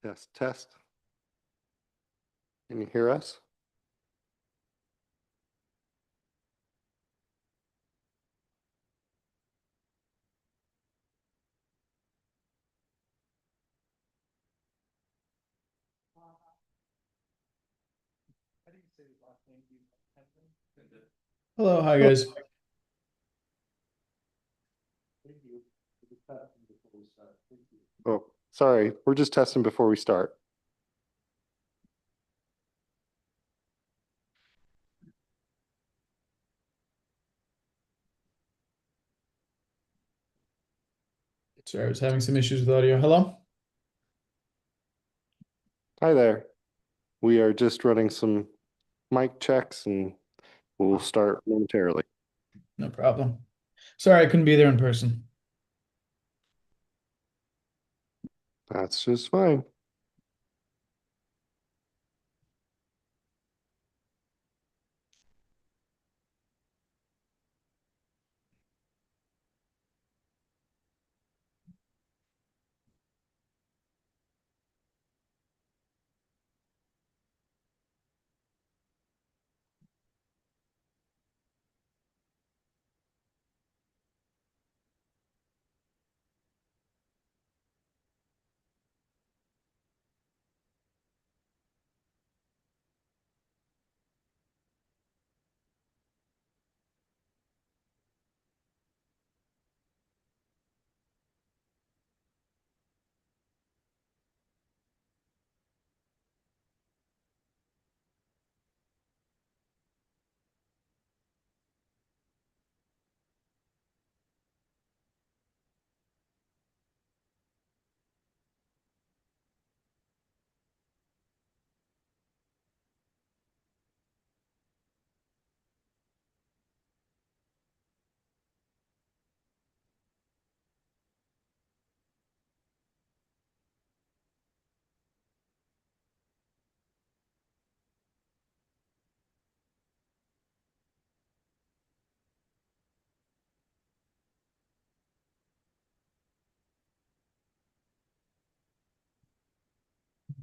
Test, test. Can you hear us? Hello, hi guys. Oh, sorry. We're just testing before we start. Sorry, I was having some issues with audio. Hello? Hi there. We are just running some mic checks and we'll start momentarily. No problem. Sorry, I couldn't be there in person. That's just fine.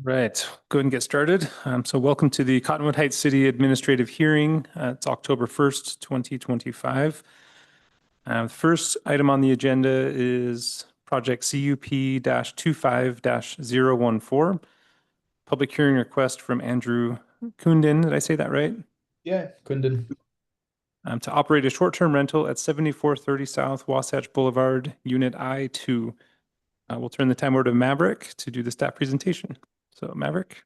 Right, go ahead and get started. So welcome to the Cottonwood Heights City Administrative Hearing. It's October 1st, 2025. The first item on the agenda is project CUP-25-014, public hearing request from Andrew Kundin. Did I say that right? Yeah, Kundin. To operate a short-term rental at 7430 South Wasatch Boulevard, Unit I-2. We'll turn the time over to Maverick to do the staff presentation. So Maverick.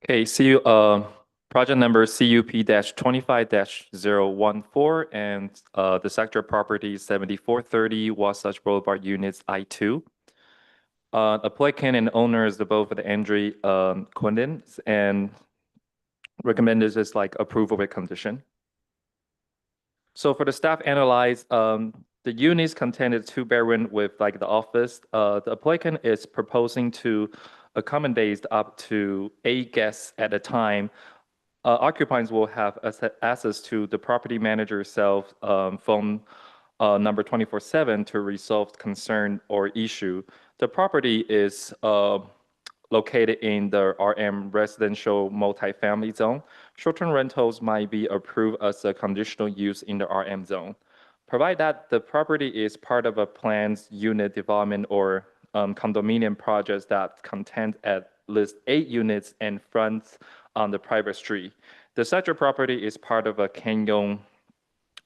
Okay, project number CUP-25-014 and the sector property 7430 Wasatch Boulevard Units I2. Applicant and owner is both of the Andrew Kundin and recommended is like approval with condition. So for the staff analyze, the units contain a two-bedroom with like the office. The applicant is proposing to accommodate up to 8 guests at a time. Occupiers will have access to the property manager's cell phone number 24/7 to resolve concern or issue. The property is located in the RM residential multifamily zone. Short-term rentals might be approved as a conditional use in the RM zone. Provided that the property is part of a planned unit development or condominium projects that contain at least 8 units and fronts on the private street. The sector property is part of a Canyon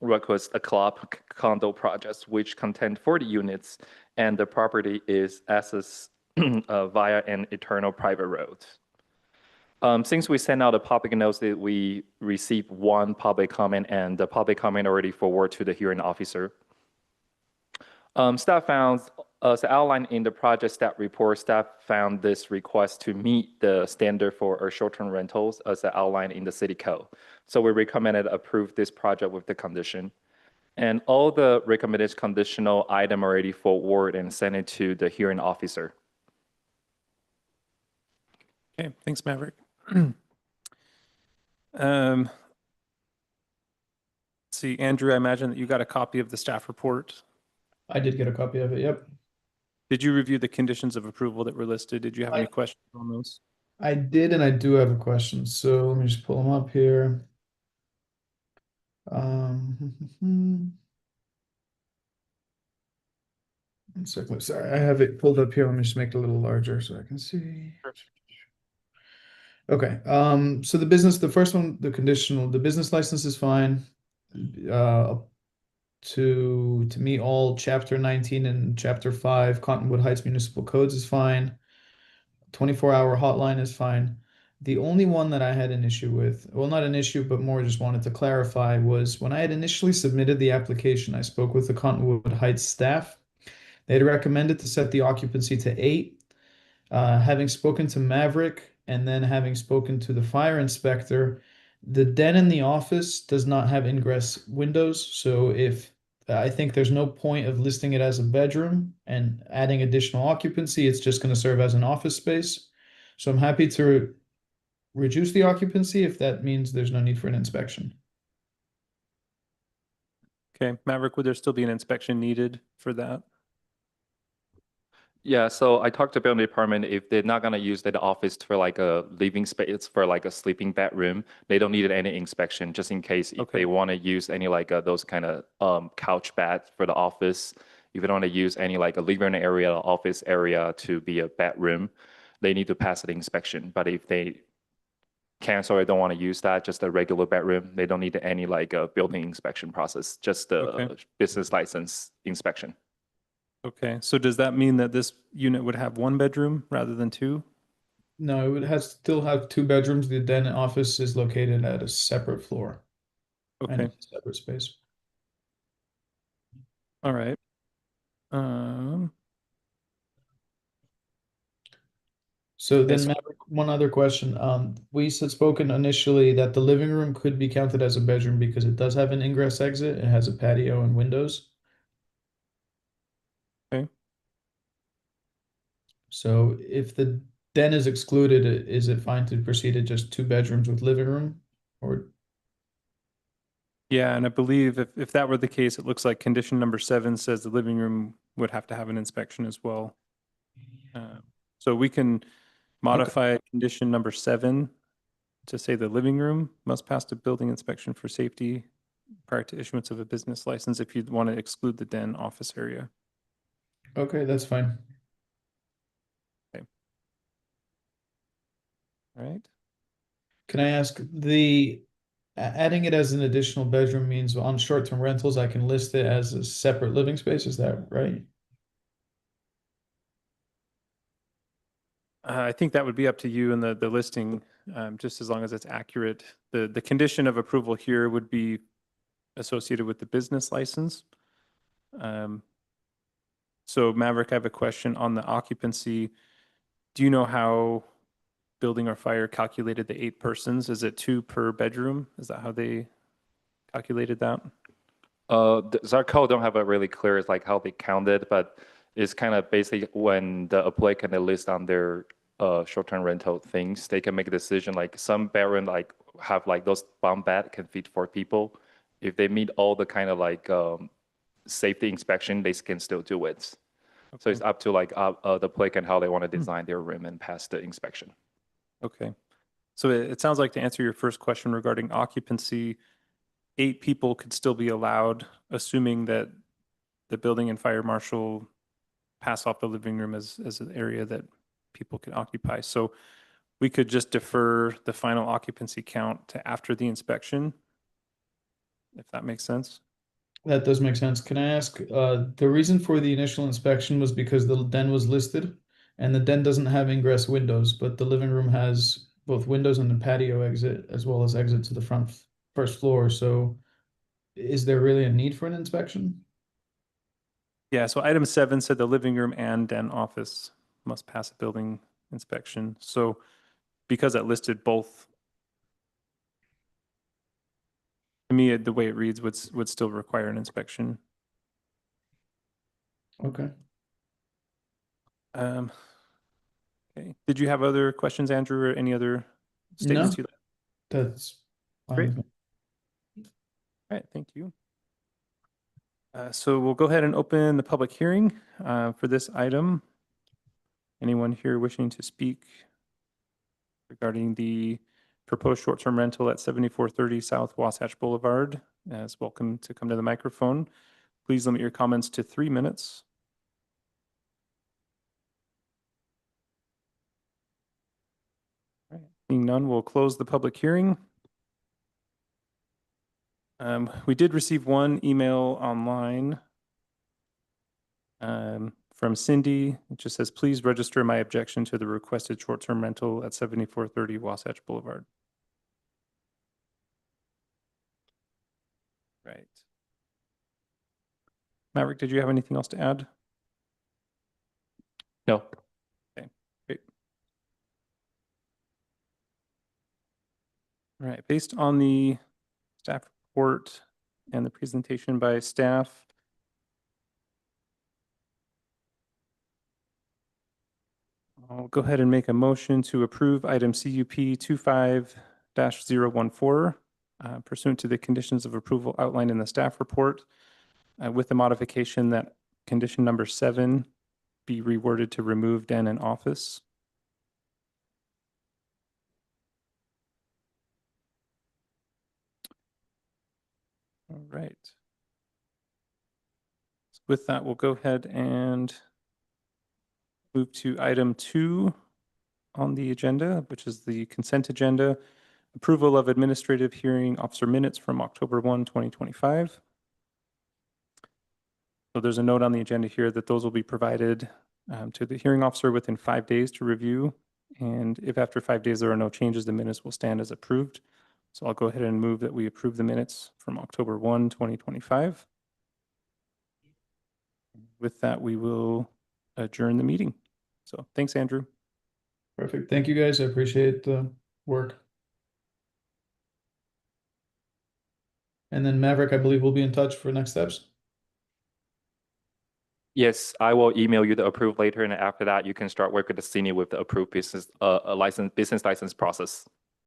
Request a Club condo project, which contain 40 units, and the property is accessed via an eternal private road. Since we sent out a public notice, that we received 1 public comment, and the public comment already forwarded to the hearing officer. Staff found, as outlined in the project staff report, staff found this request to meet the standard for short-term rentals as outlined in the city code. So we recommended approve this project with the condition. And all the recommended conditional item already forward and sent it to the hearing officer. Okay, thanks, Let's see, Andrew, I imagine that you got a copy of the staff report. I did get a copy of it. Yep. Did you review the conditions of approval that were listed? Did you have any questions on those? I did, and I do have a question. So let me just pull them up here. One second. Sorry, I have it pulled up here. Let me just make it a little larger so I can see. Okay. So the first one, the conditional, the business license is fine. To meet all Chapter 19 and Chapter 5 Cottonwood Heights Municipal Codes is fine. 24-hour hotline is fine. The only one that I had an issue with, well, not an issue, but more just wanted to clarify, was when I had initially submitted the application, I spoke with the Cottonwood Heights staff. They had recommended to set the occupancy to 8. Having spoken to Maverick and then having spoken to the fire inspector, the den in the office does not have ingress windows. So if I think there's no point of listing it as a bedroom and adding additional occupancy, it's just going to serve as an office space. So I'm happy to reduce the occupancy if that means there's no need for an inspection. Okay, Maverick, would there still be an inspection needed for that? Yeah, so I talked to building department, if they're not gonna use that office for like a living space, for like a sleeping bedroom, they don't need any inspection, just in case if Okay. they want to use any like those kind of couch bed for the office, if they want to use any like a living area, office area to be a bedroom, they need to pass the inspection. But if they cancel or don't want to use that, just a regular bedroom, they don't need any like a building inspection process, just the Okay. business license inspection. Okay, so does that mean that this unit would have 1 bedroom rather than 2? No, it would still have 2 bedrooms. The den office is located at a separate floor and Okay, it's a separate space. all right. So then, Yes. Maverick, one other question. We had spoken initially that the living room could be counted as a bedroom because it does have an ingress exit. It has a patio and windows. Okay. So if the den is excluded, is it fine to proceed at just 2 bedrooms with living room? Or Yeah, and I believe if that were the case, it looks like condition number 7 says the living room would have to have an inspection as well. So we can modify condition number 7 to say the living room must pass the building inspection for safety prior to issuance of a business license if you'd want to exclude the den office area. okay, that's fine. All right. Can I ask adding it as an additional bedroom means on short-term rentals, I can list it as a separate living space, is that right? I think that would be up to you in the listing, just as long as it's accurate. The condition of approval here would be associated with the business license. So Maverick, I have a question on the occupancy. Do you know how building or fire calculated the 8 persons? Is it 2 per bedroom? Is that how they calculated that? Our code don't have a really clear, like how they counted, but it's kind of basically when the applicant they list on their short-term rental things, they can make a decision. Like some bedroom like have like those bunk bed can fit 4 people. If they meet all the kind of like safety inspection, they can still do it. So it's up to like the applicant how they want to design their room and pass the inspection. Okay. So it sounds like to answer your first question regarding occupancy, 8 people could still be allowed, assuming that the building and fire marshal pass off the living room as an area that people can occupy. So we could just defer the final occupancy count to after the inspection, if that makes sense. That does make sense. Can I ask, the reason for the initial inspection was because the den was listed and the den doesn't have ingress windows, but the living room has both windows and a patio exit as well as exit to the first floor. So is there really a need for an inspection? Yeah, so item 7 said the living room and den office must pass a building inspection. So because that listed both, to me, the way it reads would still require an inspection. Okay. Okay. Did you have other questions, Andrew, or any other statements No. you'd like? That's fine Great. with me. All right, thank you. So we'll go ahead and open the public hearing for this item. Anyone here wishing to speak regarding the proposed short-term rental at 7430 South Wasatch Boulevard is welcome to come to the microphone. Please limit your comments to 3 minutes. All right, seeing none, we'll close the public hearing. We did receive one email online from Cindy. It just says, please register my objection to the requested short-term rental at 7430 Wasatch Boulevard. Right. Maverick, did you have anything else to add? No. Okay, great. All right, based on the staff report and the presentation by staff, I'll go ahead and make a motion to approve item CUP 25-014 pursuant to the conditions of approval outlined in the staff report with the modification that condition number 7 be reworded to remove den and office. All right. So with that, we'll go ahead and move to item 2 on the agenda, which is the consent agenda, approval of administrative hearing officer minutes from October 1, 2025. So there's a note on the agenda here that those will be provided to the hearing officer within 5 days to review. And if after 5 days there are no changes, the minutes will stand as approved. So I'll go ahead and move that we approve the minutes from October 1, 2025. With that, we will adjourn the meeting. So thanks, Andrew. Perfect. Thank you guys. I appreciate the work. And then Maverick, I believe we'll be in touch for next steps. Yes, I will email you the approved later, and after that, you can start working with the senior with the approved business license process.